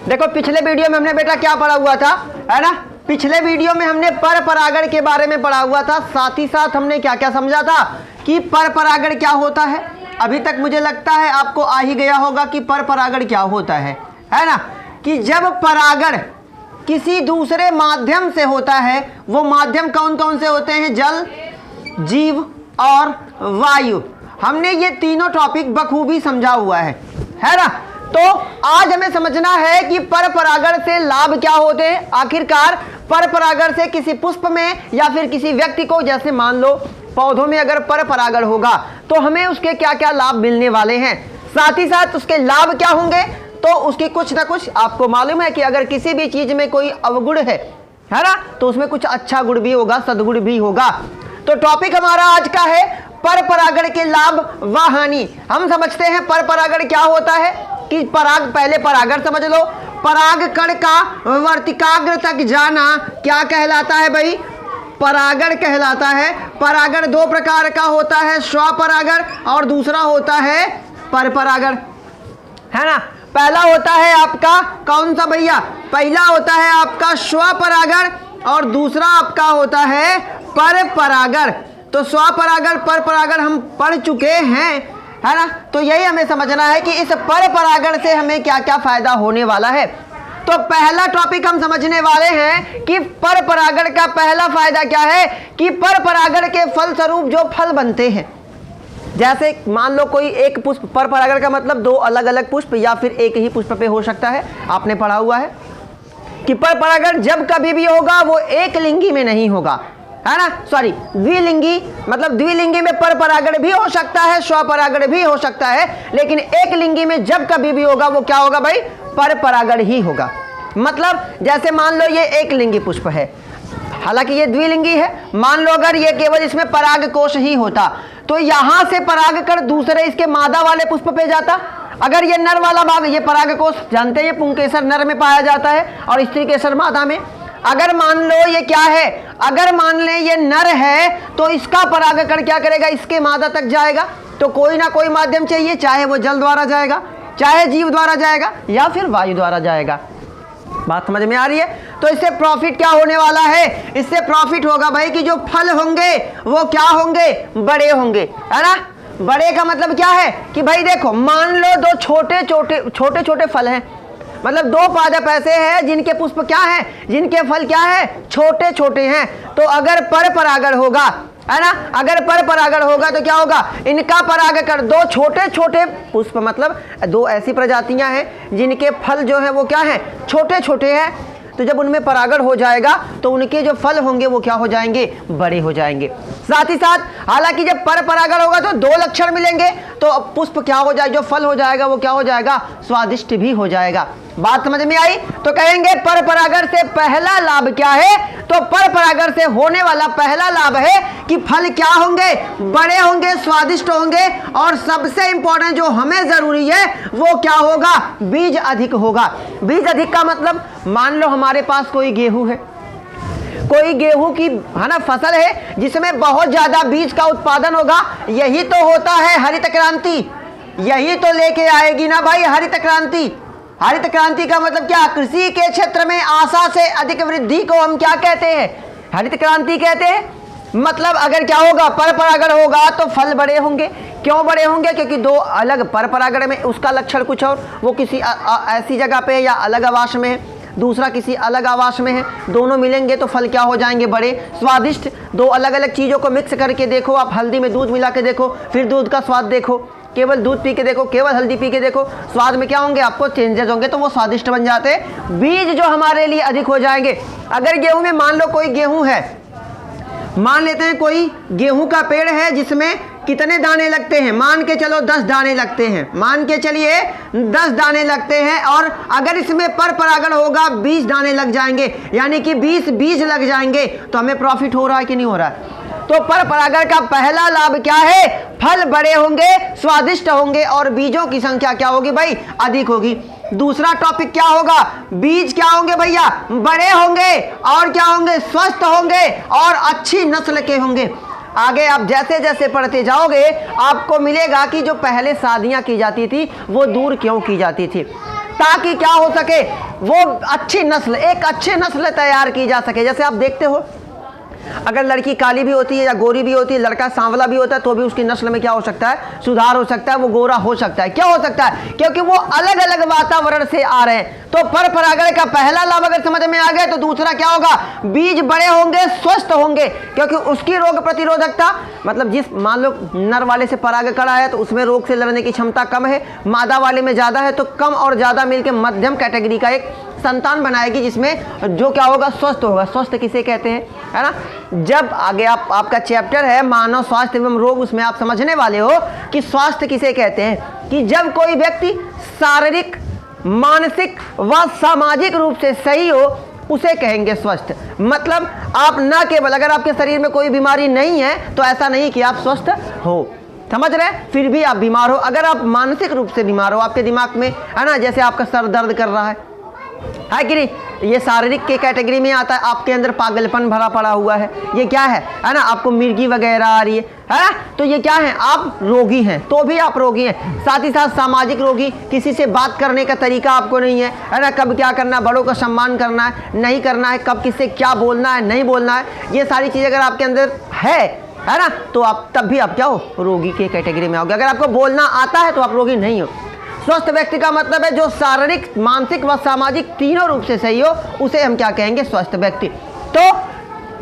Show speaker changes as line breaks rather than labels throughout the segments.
देखो पिछले वीडियो में हमने बेटा क्या पढ़ा हुआ था, है ना। पिछले वीडियो में हमने पर परागण के बारे में पढ़ा हुआ था, साथ ही साथ हमने क्या क्या समझा था कि पर परागण क्या होता है। अभी तक मुझे लगता है आपको आ ही गया होगा कि पर परागण क्या होता है ना। कि जब परागण किसी दूसरे माध्यम से होता है, वो माध्यम कौन कौन से होते हैं? जल, जीव और वायु। हमने ये तीनों टॉपिक बखूबी समझा हुआ है ना। तो आज हमें समझना है कि पर परागण से लाभ क्या होते हैं। आखिरकार पर परागण से किसी पुष्प में या फिर किसी व्यक्ति को, जैसे मान लो पौधों में अगर पर परागण होगा तो हमें उसके क्या क्या लाभ मिलने वाले हैं, साथ ही साथ उसके लाभ क्या होंगे। तो उसकी कुछ ना कुछ आपको मालूम है कि अगर किसी भी चीज में कोई अवगुण है ना, तो उसमें कुछ अच्छा गुण भी होगा, सद्गुण भी होगा। तो टॉपिक हमारा आज का है पर परागण के लाभ व हानि। हम समझते हैं पर परागण क्या होता है कि पहले परागण समझ लो। पराग कण का वर्तिकाग्र तक जाना क्या कहलाता है भाई? परागण कहलाता है। परागण दो प्रकार का होता है, स्वपरागण और दूसरा होता है पर परागण, है ना। पहला होता है आपका कौन सा भैया? पहला होता है आपका स्वपरागण और दूसरा आपका होता है पर परागण। तो स्वपरागण पर परागण हम पढ़ चुके हैं, है ना। तो यही हमें समझना है कि इस पर परागण से हमें क्या क्या फायदा होने वाला है। तो पहला टॉपिक हम समझने वाले हैं कि पर परागण का पहला फायदा क्या है कि पर परागण के फलस्वरूप जो फल बनते हैं, जैसे मान लो कोई एक पुष्प, पर परागण का मतलब दो अलग अलग पुष्प या फिर एक ही पुष्प पे हो सकता है। आपने पढ़ा हुआ है कि पर परागण जब कभी भी होगा वो एक लिंगी में नहीं होगा, है ना। सॉरी, द्विलिंगी, मतलब द्विलिंगी में पर परागण भी हो सकता है, स्वपरागण भी हो सकता है, लेकिन एक लिंगी में जब कभी भी होगा वो क्या होगा भाई? पर परागण ही होगा। मतलब जैसे मान लो ये एक लिंगी पुष्प है, हालांकि ये द्विलिंगी है। मान लो अगर ये केवल इसमें पराग कोश ही होता तो यहां से पराग कण दूसरे इसके मादा वाले पुष्प पे जाता। अगर ये नर वाला भाग, ये पराग कोश जानते हैं, ये पुंकेसर नर में पाया जाता है और स्त्री केसर मादा में। अगर मान लो ये क्या है, अगर मान ले ये नर है तो इसका परागकण क्या करेगा? इसके मादा तक जाएगा। तो कोई ना कोई माध्यम चाहिए, चाहे वो जल द्वारा जाएगा, चाहे जीव द्वारा जाएगा या फिर वायु द्वारा जाएगा। बात समझ में आ रही है? तो इससे प्रॉफिट क्या होने वाला है? इससे प्रॉफिट होगा भाई कि जो फल होंगे वो क्या होंगे? बड़े होंगे, है ना। बड़े का मतलब क्या है कि भाई देखो, मान लो दो छोटे छोटे फल हैं, मतलब दो पादप ऐसे हैं जिनके पुष्प क्या हैं, जिनके फल क्या है? छोटे छोटे हैं। तो अगर पर परागण होगा, है ना, अगर पर परागण होगा तो क्या होगा? इनका परागकण दो छोटे छोटे पुष्प, मतलब दो ऐसी प्रजातियां हैं जिनके फल जो है वो क्या है? छोटे छोटे हैं। तो जब उनमें परागण हो जाएगा तो उनके जो फल होंगे वो क्या हो जाएंगे? बड़े हो जाएंगे। साथ ही साथ हालांकि जब पर परागण होगा तो दो लक्षण मिलेंगे, तो पुष्प क्या हो जाएगा? जो फल हो जाएगा वो क्या हो जाएगा? स्वादिष्ट भी हो जाएगा। बात समझ में आई? तो कहेंगे पर परागण से पहला लाभ क्या है? तो पर परागण से होने वाला पहला लाभ है कि फल क्या होंगे? बड़े होंगे, स्वादिष्ट होंगे, और सबसे इंपॉर्टेंट जो हमें जरूरी है वो क्या होगा? बीज अधिक होगा। बीज अधिक का मतलब मान लो हमारे पास कोई गेहूं है, कोई गेहूं की, है ना, फसल है जिसमें बहुत ज्यादा बीज का उत्पादन होगा। यही तो होता है हरित क्रांति, यही तो लेके आएगी ना भाई हरित क्रांति। हरित क्रांति का मतलब क्या? कृषि के क्षेत्र में आशा से अधिक वृद्धि को हम क्या कहते हैं? हरित क्रांति कहते हैं। मतलब अगर क्या होगा? पर परागण होगा तो फल बड़े होंगे। क्यों बड़े होंगे? क्योंकि दो अलग, पर परागण में उसका लक्षण कुछ और, वो किसी ऐसी जगह पे या अलग आवास में है, दूसरा किसी अलग आवास में है, दोनों मिलेंगे तो फल क्या हो जाएंगे? बड़े, स्वादिष्ट। दो अलग अलग चीज़ों को मिक्स करके देखो आप, हल्दी में दूध मिला के देखो, फिर दूध का स्वाद देखो, केवल दूध पी के देखो, केवल हल्दी पी के देखो, स्वाद में क्या होंगे? आपको चेंजेस होंगे, तो वो स्वादिष्ट बन जाते हैं। बीज जो हमारे लिए अधिक हो जाएंगे। अगर गेहूं में मान लो कोई गेहूं है, मान लेते हैं कोई गेहूं का पेड़ है जिसमें कितने दाने लगते हैं? मान के चलो 10 दाने लगते हैं, मान के चलिए 10 दाने लगते हैं, और अगर इसमें पर परागण होगा 20 दाने लग जाएंगे, यानी कि 20 बीज लग जाएंगे। तो हमें प्रॉफिट हो रहा है कि नहीं हो रहा है? तो पर परागण का पहला लाभ क्या है? फल बड़े होंगे, स्वादिष्ट होंगे, और बीजों की संख्या क्या होगी भाई? अधिक होगी। दूसरा टॉपिक क्या होगा? बीज क्या होंगे भैया? बड़े होंगे, और क्या होंगे? स्वस्थ होंगे और अच्छी नस्ल के होंगे। आगे आप जैसे जैसे पढ़ते जाओगे आपको मिलेगा कि जो पहले शादियां की जाती थी वो दूर क्यों की जाती थी। ताकि क्या हो सके, वो अच्छी नस्ल, एक अच्छी नस्ल तैयार की जा सके। जैसे आप देखते हो अगर लड़की काली भी होती है या गोरी भी होती है, लड़का सांवला भी होता है, तो भी उसकी नस्ल में क्या हो सकता है, सुधार हो सकता है, वो गोरा हो सकता है। क्या हो सकता है, क्योंकि वो अलग अलग वातावरण से आ रहे हैं। तो पर परागण का पहला लाभ अगर समझ में आ गया, तो दूसरा क्या होगा, बीज बड़े होंगे, स्वस्थ होंगे, क्योंकि उसकी रोग प्रतिरोधकता, मतलब जिस मान लो नर वाले से परागकण आया तो उसमें रोग से लड़ने की क्षमता कम है, मादा वाले में ज़्यादा है, तो कम और ज़्यादा मिलकर मध्यम कैटेगरी का एक संतान बनाएगी, जिसमें जो क्या होगा, स्वस्थ होगा। स्वस्थ किसे कहते हैं, है ना। जब आगे आपका चैप्टर है मानव स्वास्थ्य एवं रोग, उसमें आप समझने वाले हो कि स्वास्थ्य किसे कहते हैं, कि जब कोई व्यक्ति शारीरिक, मानसिक व सामाजिक रूप से सही हो, उसे कहेंगे स्वस्थ। मतलब आप न केवल अगर आपके शरीर में कोई बीमारी नहीं है तो ऐसा नहीं कि आप स्वस्थ हो, समझ रहे, फिर भी आप बीमार हो। अगर आप मानसिक रूप से बीमार हो, आपके दिमाग में, है ना, जैसे आपका सर दर्द कर रहा है कि नहीं, ये शारीरिक के कैटेगरी में आता है। आपके अंदर पागलपन भरा पड़ा हुआ है, ये क्या है ना, आपको मिर्गी वगैरह आ रही है, तो ये क्या है, आप रोगी हैं, तो भी आप रोगी हैं। साथ ही साथ सामाजिक रोगी, किसी से बात करने का तरीका आपको नहीं है ना, कब क्या करना है, बड़ों का सम्मान करना है नहीं करना है, कब किससे क्या बोलना है नहीं बोलना है, ये सारी चीज़ें अगर आपके अंदर है ना, तो आप तब भी आप क्या हो, रोगी के कैटेगरी में आओगे। अगर आपको बोलना आता है तो आप रोगी नहीं हो। स्वस्थ व्यक्ति का मतलब है जो शारीरिक, मानसिक व सामाजिक तीनों रूप से सही हो, उसे हम क्या कहेंगे, स्वस्थ व्यक्ति। तो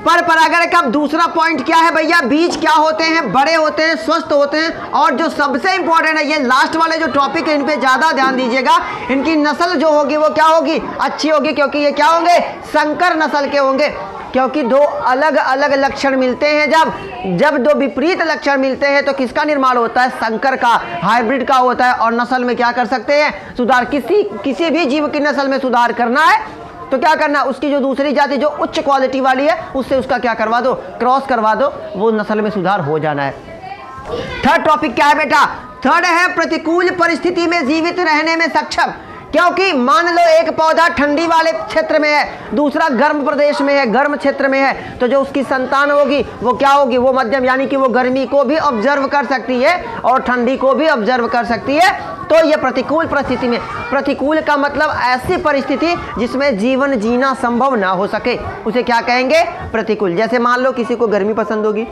पर परागण का दूसरा पॉइंट क्या है भैया, बीज क्या होते हैं, बड़े होते हैं, स्वस्थ होते हैं, और जो सबसे इंपॉर्टेंट है, ये लास्ट वाले जो टॉपिक है इन पे ज्यादा ध्यान दीजिएगा, इनकी नस्ल जो होगी वो क्या होगी, अच्छी होगी, क्योंकि ये क्या होंगे, संकर नस्ल के होंगे। क्योंकि दो अलग अलग लक्षण मिलते हैं, जब दो विपरीत लक्षण मिलते हैं तो किसका निर्माण होता है, संकर का, हाइब्रिड का होता है। और नस्ल में क्या कर सकते हैं, सुधार। किसी भी जीव की नस्ल में सुधार करना है तो क्या करना, उसकी जो दूसरी जाति जो उच्च क्वालिटी वाली है उससे उसका क्या करवा दो, क्रॉस करवा दो, वो नस्ल में सुधार हो जाना है। थर्ड टॉपिक क्या है बेटा, थर्ड है प्रतिकूल परिस्थिति में जीवित रहने में सक्षम। क्योंकि मान लो एक पौधा ठंडी वाले क्षेत्र में है, दूसरा गर्म प्रदेश में है, गर्म क्षेत्र में है, तो जो उसकी संतान होगी वो क्या होगी, वो मध्यम, यानी कि वो गर्मी को भी ऑब्जर्व कर सकती है और ठंडी को भी ऑब्जर्व कर सकती है। तो ये प्रतिकूल परिस्थिति में, प्रतिकूल का मतलब ऐसी परिस्थिति जिसमें जीवन जीना संभव ना हो सके, उसे क्या कहेंगे, प्रतिकूल। जैसे मान लो किसी को गर्मी पसंद होगी,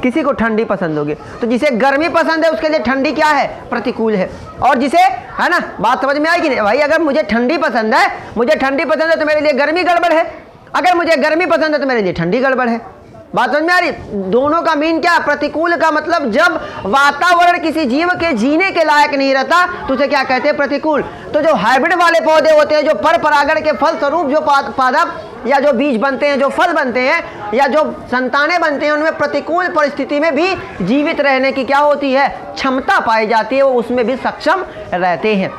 किसी को ठंडी पसंद होगी, तो जिसे गर्मी पसंद है उसके लिए ठंडी क्या है, प्रतिकूल है। और जिसे, है ना, बात समझ में आएगी नहीं भाई, अगर मुझे ठंडी पसंद है, मुझे ठंडी पसंद है तो मेरे लिए गर्मी गड़बड़ है, अगर मुझे गर्मी पसंद है तो मेरे लिए ठंडी गड़बड़ है। बात समझ में आ रही, दोनों का मीन क्या है, प्रतिकूल का मतलब जब वातावरण किसी जीव के जीने के लायक नहीं रहता तो उसे क्या कहते हैं, प्रतिकूल। तो जो हाइब्रिड वाले पौधे होते हैं, जो पर परागण के फल स्वरूप जो पादप या जो बीज बनते हैं, जो फल बनते हैं या जो संतानें बनते हैं, उनमें प्रतिकूल परिस्थिति में भी जीवित रहने की क्या होती है, क्षमता पाई जाती है, वो उसमें भी सक्षम रहते हैं।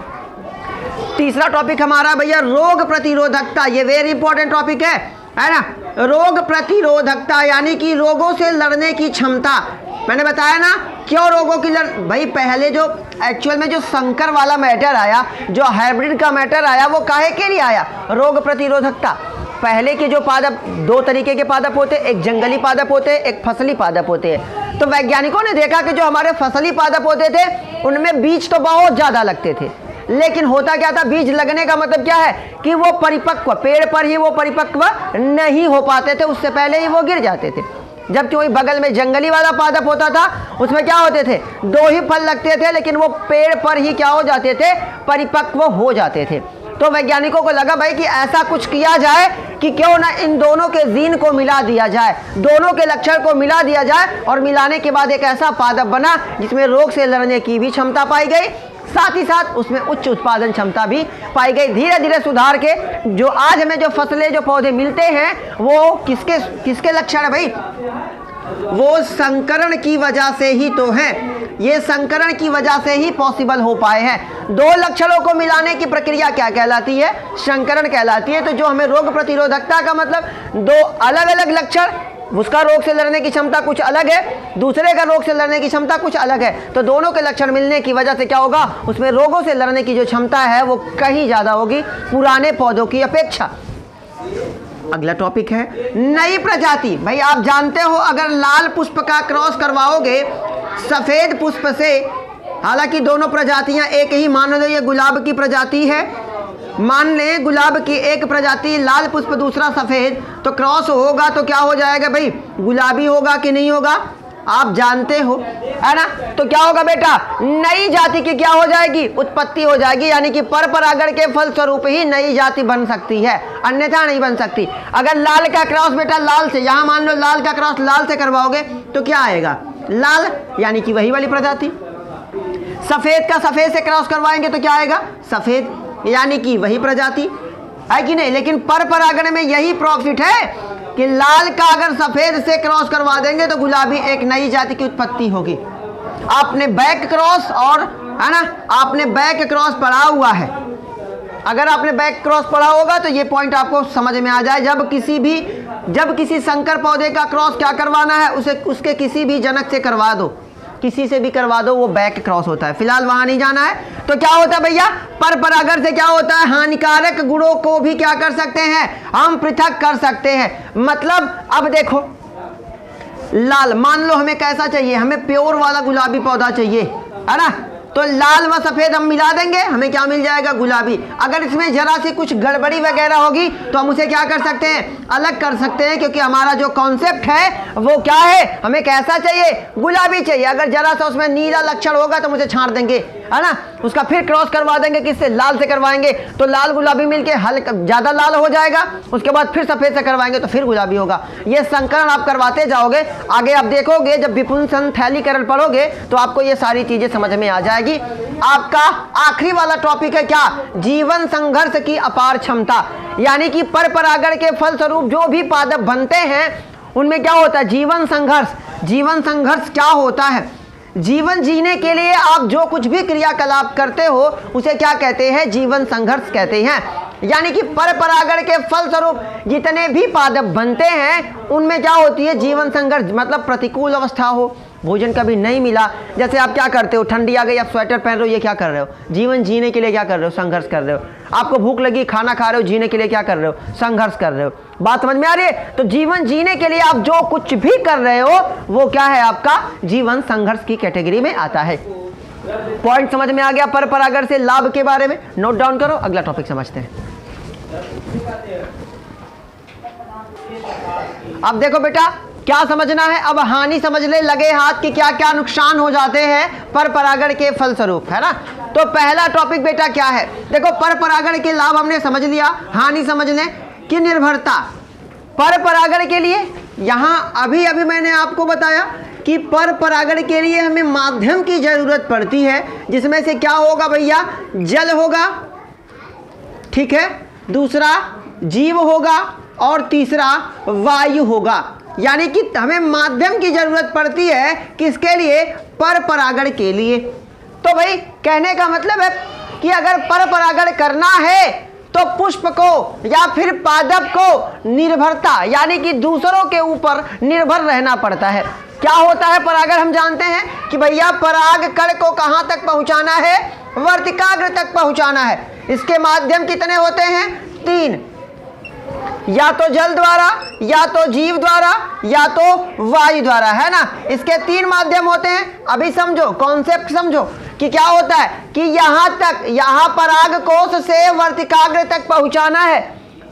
तीसरा टॉपिक हमारा भैया रोग प्रतिरोधकता, ये वेरी इंपॉर्टेंट टॉपिक है ना। रोग प्रतिरोधकता यानी कि रोगों से लड़ने की क्षमता। मैंने बताया ना क्यों रोगों की भाई पहले जो एक्चुअल में जो संकर वाला मैटर आया, जो हाइब्रिड का मैटर आया, वो काहे के लिए आया, रोग प्रतिरोधकता। पहले के जो पादप, दो तरीके के पादप होते, एक जंगली पादप होते, एक फसली पादप होते हैं। तो वैज्ञानिकों ने देखा कि जो हमारे फसली पादप होते थे उनमें बीज तो बहुत ज़्यादा लगते थे, लेकिन होता क्या था, बीज लगने का मतलब क्या है कि वो परिपक्व, पेड़ पर ही वो परिपक्व नहीं हो पाते थे, उससे पहले ही वो गिर जाते थे। जबकि वही बगल में जंगली वाला पादप होता था, उसमें क्या होते थे, दो ही फल लगते थे, लेकिन वो पेड़ पर ही क्या हो जाते थे, परिपक्व हो जाते थे। तो वैज्ञानिकों को लगा भाई कि ऐसा कुछ किया जाए कि क्यों ना इन दोनों के जीन को मिला दिया जाए, दोनों के लक्षण को मिला दिया जाए, और मिलाने के बाद एक ऐसा पादप बना जिसमें रोग से लड़ने की भी क्षमता पाई गई, साथ ही साथ उसमें उच्च उत्पादन क्षमता भी पाई गई। धीरे धीरे सुधार के जो आज हमें जो फसलें, जो पौधे मिलते हैं, वो किसके लक्षण है भाई, वो संकरण की वजह से ही तो है, ये संकरण की वजह से ही पॉसिबल हो पाए हैं। दो लक्षणों को मिलाने की प्रक्रिया क्या कहलाती है, संकरण कहलाती है। तो जो हमें रोग प्रतिरोधकता का मतलब, दो अलग अलग लक्षण, उसका रोग से लड़ने की क्षमता कुछ अलग है, दूसरे का रोग से लड़ने की क्षमता कुछ अलग है, तो दोनों के लक्षण मिलने की वजह से क्या होगा, उसमें रोगों से लड़ने की जो क्षमता है वो कहीं ज़्यादा होगी पुराने पौधों की अपेक्षा। अगला टॉपिक है नई प्रजाति। भाई आप जानते हो अगर लाल पुष्प का क्रॉस करवाओगे सफ़ेद पुष्प से, हालांकि दोनों प्रजातियां एक ही, मान लो ये गुलाब की प्रजाति है मान लें गुलाब की एक प्रजाति लाल पुष्प दूसरा सफेद, तो क्रॉस होगा तो क्या हो जाएगा भाई, गुलाबी होगा कि नहीं होगा, आप जानते हो, है ना। तो क्या होगा बेटा, नई जाति की क्या हो जाएगी, उत्पत्ति हो जाएगी, यानी कि पर परागण के फलस्वरूप ही नई जाति बन सकती है, अन्यथा नहीं बन सकती। अगर लाल का क्रॉस बेटा लाल से, यहां मान लो लाल का क्रॉस लाल से करवाओगे तो क्या आएगा, लाल, यानी कि वही वाली प्रजाति। सफेद का सफेद से क्रॉस करवाएंगे तो क्या आएगा, सफेद, यानी कि वही प्रजाति, है कि नहीं। लेकिन पर परागण में यही प्रॉफिट है कि लाल का अगर सफेद से क्रॉस करवा देंगे तो गुलाबी एक नई जाति की उत्पत्ति होगी। आपने बैक क्रॉस और, है ना, आपने बैक क्रॉस पढ़ा हुआ है, अगर आपने बैक क्रॉस पढ़ा होगा तो ये पॉइंट आपको समझ में आ जाए। जब किसी संकर पौधे का क्रॉस क्या करवाना है, उसे उसके किसी भी जनक से करवा दो, किसी से भी करवा दो, वो बैक क्रॉस होता है, फिलहाल वहां नहीं जाना है। तो क्या होता है भैया, पर परागण से क्या होता है, हानिकारक गुणों को भी क्या कर सकते हैं, हम पृथक कर सकते हैं। मतलब अब देखो, लाल मान लो हमें कैसा चाहिए, हमें प्योर वाला गुलाबी पौधा चाहिए, है ना, तो लाल व सफेद हम मिला देंगे, हमें क्या मिल जाएगा, गुलाबी। अगर इसमें जरा सी कुछ गड़बड़ी वगैरह होगी तो हम उसे क्या कर सकते हैं, अलग कर सकते हैं, क्योंकि हमारा जो कॉन्सेप्ट है वो क्या है, हमें कैसा चाहिए, गुलाबी चाहिए। अगर जरा सा उसमें नीला लक्षण होगा तो मुझे छांट देंगे, है ना, उसका फिर क्रॉस करवा देंगे, किससे, लाल से करवाएंगे, तो लाल गुलाबी मिलके हल्का ज्यादा लाल हो जाएगा, उसके बाद फिर सफेद से करवाएंगे तो फिर गुलाबी होगा। ये संकरण आप करवाते जाओगे, आगे आप देखोगे जब विपुंसन थैलीकरण पढ़ोगे तो आपको ये सारी चीजें समझ में आ जाएगी। आपका आखिरी वाला टॉपिक है क्या, जीवन संघर्ष की अपार क्षमता, यानी कि पर परागण के फलस्वरूप जो भी पादप बनते हैं उनमें क्या होता है, जीवन संघर्ष। जीवन संघर्ष क्या होता है, जीवन जीने के लिए आप जो कुछ भी क्रियाकलाप करते हो उसे क्या कहते हैं, जीवन संघर्ष कहते हैं। यानी कि पर परागण के फलस्वरूप जितने भी पादप बनते हैं उनमें क्या होती है, जीवन संघर्ष। मतलब प्रतिकूल अवस्था हो, भोजन कभी नहीं मिला, जैसे आप क्या करते हो, ठंडी आ गई, आप स्वेटर पहन रहे हो, ये क्या कर रहे हो, जीवन जीने के लिए क्या कर रहे हो, संघर्ष कर रहे हो। आपको भूख लगी, खाना खा रहे हो, जीने के लिए क्या कर रहे हो, संघर्ष कर रहे हो। बात समझ में आ रही है। तो जीवन जीने के लिए आप जो कुछ भी कर रहे हो वो क्या है, आपका जीवन संघर्ष की कैटेगरी में आता है। पॉइंट समझ में आ गया पर परागण से लाभ के बारे में, नोट डाउन करो, अगला टॉपिक समझते हैं। अब देखो बेटा क्या समझना है, अब हानि समझ ले, लगे हाथ कि क्या क्या नुकसान हो जाते हैं पर परागण के फलस्वरूप, है ना। तो पहला टॉपिक बेटा क्या है, देखो पर परागण के लाभ हमने समझ लिया, हानि समझ लें कि निर्भरता। पर परागण के लिए यहां अभी मैंने आपको बताया कि पर परागण के लिए हमें माध्यम की जरूरत पड़ती है, जिसमें से क्या होगा भैया, जल होगा, ठीक है, दूसरा जीव होगा और तीसरा वायु होगा। यानी कि हमें माध्यम की जरूरत पड़ती है, किसके लिए, पर परागण के लिए। तो भाई कहने का मतलब है कि अगर पर परागण करना है तो पुष्प को या फिर पादप को निर्भरता, यानी कि दूसरों के ऊपर निर्भर रहना पड़ता है। क्या होता है परागण, हम जानते हैं कि भैया पराग कण को कहां तक पहुंचाना है, वर्तिकाग्र तक पहुंचाना है। इसके माध्यम कितने होते हैं, 3, या तो जल द्वारा, या तो जीव द्वारा, या तो वायु द्वारा, है ना। इसके 3 माध्यम होते हैं। अभी समझो, कॉन्सेप्ट समझो कि क्या होता है कि यहां तक, यहां पराग कोश से वर्तिकाग्र तक पहुंचाना है,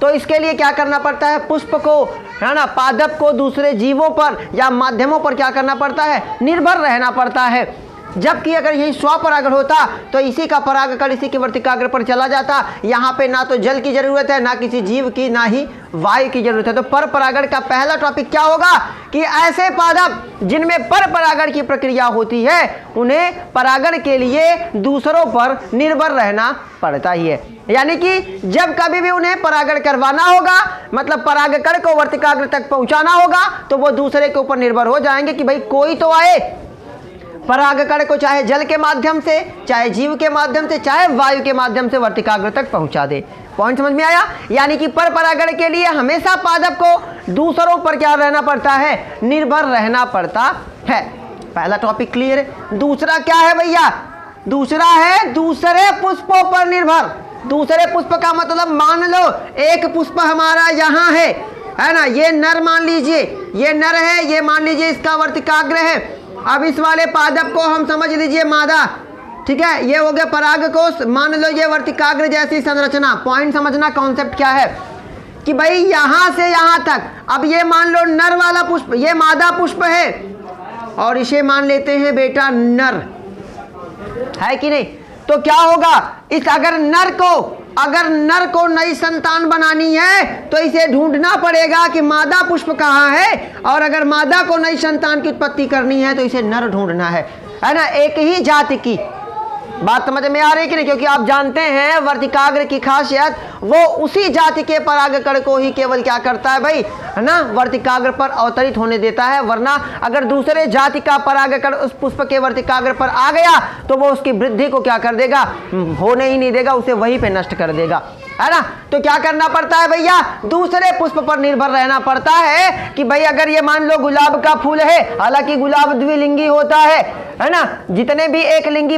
तो इसके लिए क्या करना पड़ता है, पुष्प को, है ना, पादप को दूसरे जीवों पर या माध्यमों पर क्या करना पड़ता है, निर्भर रहना पड़ता है। जबकि अगर यही स्वपरागण होता तो इसी का परागकण इसी के वर्तिकाग्र पर चला जाता। यहाँ पे ना तो जल की जरूरत है, ना किसी जीव की, ना ही वायु की जरूरत है। तो पर परागण का पहला टॉपिक क्या होगा कि ऐसे पादप जिनमें पर परागण की प्रक्रिया होती है उन्हें परागण के लिए दूसरों पर निर्भर रहना पड़ता ही है। यानी कि जब कभी भी उन्हें परागण करवाना होगा, मतलब परागकण को वर्तिकाग्र तक पहुंचाना होगा, तो वो दूसरे के ऊपर निर्भर हो जाएंगे कि भाई कोई तो आए, परागकण को चाहे जल के माध्यम से, चाहे जीव के माध्यम से, चाहे वायु के माध्यम से वर्तिकाग्र तक पहुंचा दे। पॉइंट समझ में आया। यानी कि पर परागण के लिए हमेशा पादप को दूसरों पर क्या रहना पड़ता है, निर्भर रहना पड़ता है। पहला टॉपिक क्लियर है। दूसरा क्या है भैया, दूसरा है दूसरे पुष्पों पर निर्भर। दूसरे पुष्प का मतलब मान लो एक पुष्प हमारा यहाँ है ना, ये नर मान लीजिए, ये नर है, ये मान लीजिए इसका वर्तिकाग्र है। अब इस वाले पादप को हम समझ लीजिए मादा, ठीक है, ये हो गया पराग कोश। मान लो ये वर्तिकाग्र जैसी संरचना। पॉइंट समझना, कॉन्सेप्ट क्या है कि भाई यहां से यहां तक, अब ये मान लो नर वाला पुष्प, ये मादा पुष्प है और इसे मान लेते हैं बेटा नर, है कि नहीं। तो क्या होगा, इस अगर नर को नई संतान बनानी है तो इसे ढूंढना पड़ेगा कि मादा पुष्प कहाँ है, और अगर मादा को नई संतान की उत्पत्ति करनी है तो इसे नर ढूंढना है ना। एक ही जाति की बात समझ में आ रही कि नहीं, क्योंकि आप जानते हैं वर्तिकाग्र की खासियत, वो उसी जाति के परागकण को ही केवल क्या करता है भाई, है ना, वर्तिकाग्र पर अवतरित होने देता है। वरना अगर दूसरे जाति का परागकण उस पुष्प के वर्तिकाग्र पर आ गया तो वो उसकी वृद्धि को क्या कर देगा, होने ही नहीं देगा, उसे वहीं पे नष्ट कर देगा, है ना। तो क्या करना पड़ता है भैया, दूसरे पुष्प पर निर्भर रहना पड़ता है कि भाई अगर ये मान लो गुलाब का फूल है, हालांकि गुलाब द्विलिंगी होता है ना, जितने भी एक लिंगी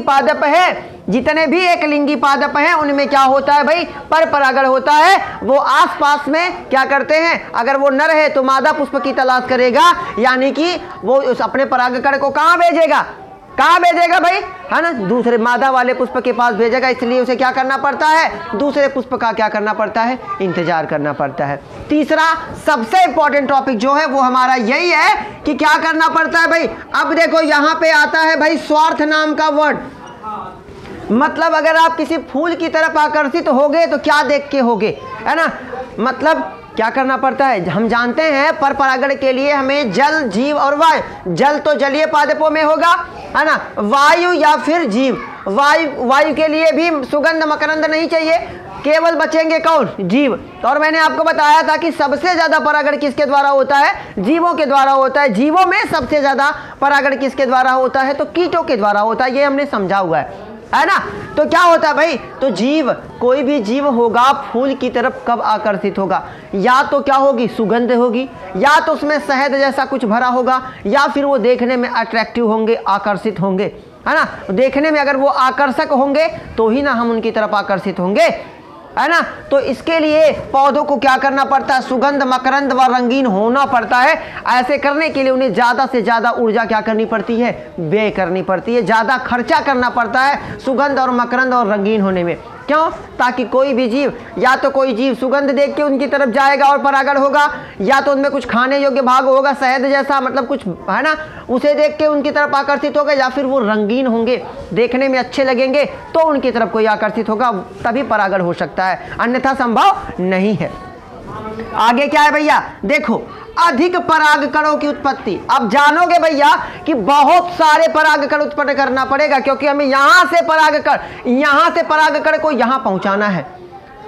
पादप हैं उनमें क्या होता है भाई, पर परागण होता है। वो आसपास में क्या करते हैं, अगर वो नर है तो मादा पुष्प की तलाश करेगा, यानी कि वो उस अपने परागकण को कहाँ भेजेगा भाई, है ना, दूसरे मादा वाले पुष्प के पास भेजेगा। इसलिए उसे क्या करना पड़ता है, दूसरे पुष्प का क्या करना पड़ता है, इंतजार करना पड़ता है। तीसरा सबसे इंपॉर्टेंट टॉपिक जो है वो हमारा यही है कि क्या करना पड़ता है भाई। अब देखो यहाँ पे आता है भाई स्वार्थ नाम का वर्ड, मतलब अगर आप किसी फूल की तरफ आकर्षित होगे तो क्या देख के होगे, है ना, मतलब क्या करना पड़ता है। हम जानते हैं पर परागण के लिए हमें जल, जीव और वायु, जल तो जलीय पादपों में होगा, है ना, वायु या फिर जीव। वायु के लिए भी सुगंध मकरंद नहीं चाहिए, केवल बचेंगे कौन, जीव। और मैंने आपको बताया था कि सबसे ज्यादा परागण किसके द्वारा होता है, जीवों के द्वारा होता है। जीवों में सबसे ज्यादा परागण किसके द्वारा होता है, तो कीटों के द्वारा होता है, ये हमने समझा हुआ है ना। तो क्या होता है भाई, तो जीव, कोई भी जीव होगा फूल की तरफ कब आकर्षित होगा, या तो क्या होगी, सुगंध होगी, या तो उसमें शहद जैसा कुछ भरा होगा, या फिर वो देखने में अट्रैक्टिव होंगे, आकर्षित होंगे, है ना। देखने में अगर वो आकर्षक होंगे तो ही ना हम उनकी तरफ आकर्षित होंगे, है ना। तो इसके लिए पौधों को क्या करना पड़ता है, सुगंध मकरंद व रंगीन होना पड़ता है। ऐसे करने के लिए उन्हें ज़्यादा से ज़्यादा ऊर्जा क्या करनी पड़ती है, व्यय करनी पड़ती है, ज़्यादा खर्चा करना पड़ता है सुगंध और मकरंद और रंगीन होने में। क्यों, ताकि कोई भी जीव, या तो कोई जीव सुगंध देख के उनकी तरफ जाएगा और परागण होगा, या तो उनमें कुछ खाने योग्य भाग होगा, शहद जैसा मतलब कुछ, है ना, उसे देख के उनकी तरफ आकर्षित होगा, या फिर वो रंगीन होंगे, देखने में अच्छे लगेंगे तो उनकी तरफ कोई आकर्षित होगा, तभी परागण हो सकता है, अन्यथा संभव नहीं है। आगे क्या है भैया, देखो अधिक परागकणों की उत्पत्ति। अब जानोगे भैया कि बहुत सारे परागकण उत्पन्न करना पड़ेगा, क्योंकि हमें यहां से परागकण को यहां पहुंचाना है।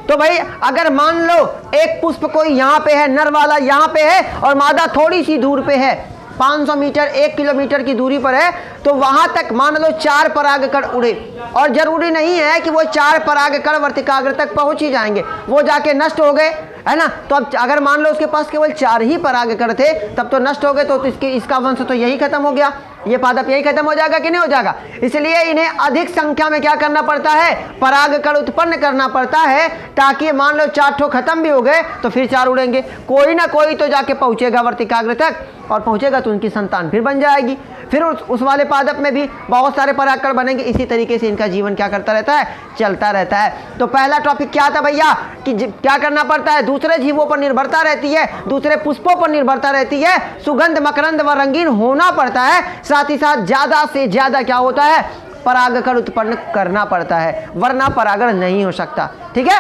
तो भाई अगर मान लो एक पुष्प कोई यहां पे है, नर वाला यहां पे है और मादा थोड़ी सी दूर पे है, 500 मीटर 1 किलोमीटर की दूरी पर है, तो वहां तक मान लो 4 परागकण उड़े, और जरूरी नहीं है कि वो 4 परागकण वर्तिकाग्र तक पहुंच ही जाएंगे, वो जाके नष्ट हो गए, है ना। तो अब अगर मान लो उसके पास केवल 4 ही परागकण थे, तब तो नष्ट हो गए, तो इसका वंश तो यही खत्म हो गया, ये पादप यही खत्म हो जाएगा कि नहीं हो जाएगा। इसलिए इन्हें अधिक संख्या में क्या करना पड़ता है, परागकण उत्पन्न करना पड़ता है, ताकि मान लो 4 ठो खत्म भी हो गए तो फिर 4 उड़ेंगे, कोई ना कोई तो जाके पहुंचेगा वर्तिकाग्र तक, और पहुंचेगा तो उनकी संतान फिर बन जाएगी, फिर उस वाले पादप में भी बहुत सारे परागकण बनेंगे। इसी तरीके से इनका जीवन क्या करता रहता है, चलता रहता है। तो पहला टॉपिक क्या था भैया कि क्या करना पड़ता है, दूसरे जीवों पर निर्भरता रहती है, दूसरे पुष्पों पर निर्भरता रहती है, सुगंध मकरंद व रंगीन होना पड़ता है, साथ ही साथ ज्यादा से ज्यादा क्या होता है, परागकण उत्पन्न करना पड़ता है, वरना परागण नहीं हो सकता। ठीक है,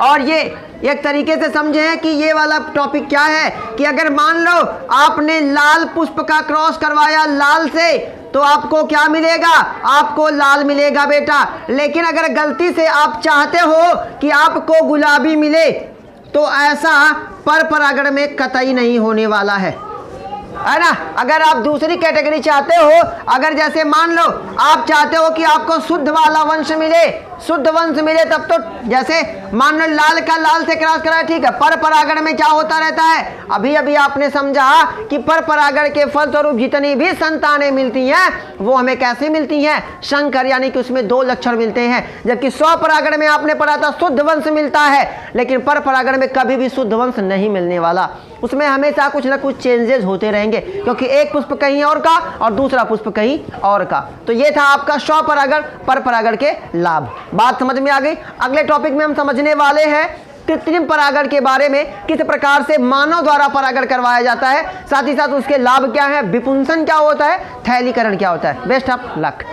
और ये एक तरीके से समझे हैं कि ये वाला टॉपिक क्या है कि अगर मान लो आपने लाल पुष्प का क्रॉस करवाया लाल से, तो आपको क्या मिलेगा, आपको लाल मिलेगा बेटा। लेकिन अगर गलती से आप चाहते हो कि आपको गुलाबी मिले, तो ऐसा पर परागण में कतई नहीं होने वाला है ना। अगर आप दूसरी कैटेगरी चाहते हो, अगर जैसे मान लो आप चाहते हो कि आपको शुद्ध वाला वंश मिले, शुद्ध वंश मिले तब तो, जैसे मान लो लाल का लाल से क्रॉस करा, ठीक है, पर परागण में क्या होता रहता है, अभी अभी आपने समझा कि पर परागण के फलस्वरूप जितनी भी संतानें मिलती हैं वो हमें कैसे मिलती हैं, संकर, यानी कि उसमें 2 लक्षण मिलते हैं। जबकि स्व परागण में आपने पढ़ा था शुद्ध वंश मिलता है, लेकिन पर परागण में कभी भी शुद्ध वंश नहीं मिलने वाला, उसमें हमेशा कुछ ना कुछ चेंजेस होते रहेंगे, क्योंकि एक पुष्प कहीं और का और दूसरा पुष्प कहीं और का। तो ये था आपका स्व परागण पर परागण के लाभ। बात समझ में आ गई। अगले टॉपिक में हम समझने वाले हैं कृत्रिम परागण के बारे में, किस प्रकार से मानव द्वारा परागण करवाया जाता है, साथ ही साथ उसके लाभ क्या है, विपुंसन क्या होता है, थैलीकरण क्या होता है। Best of luck.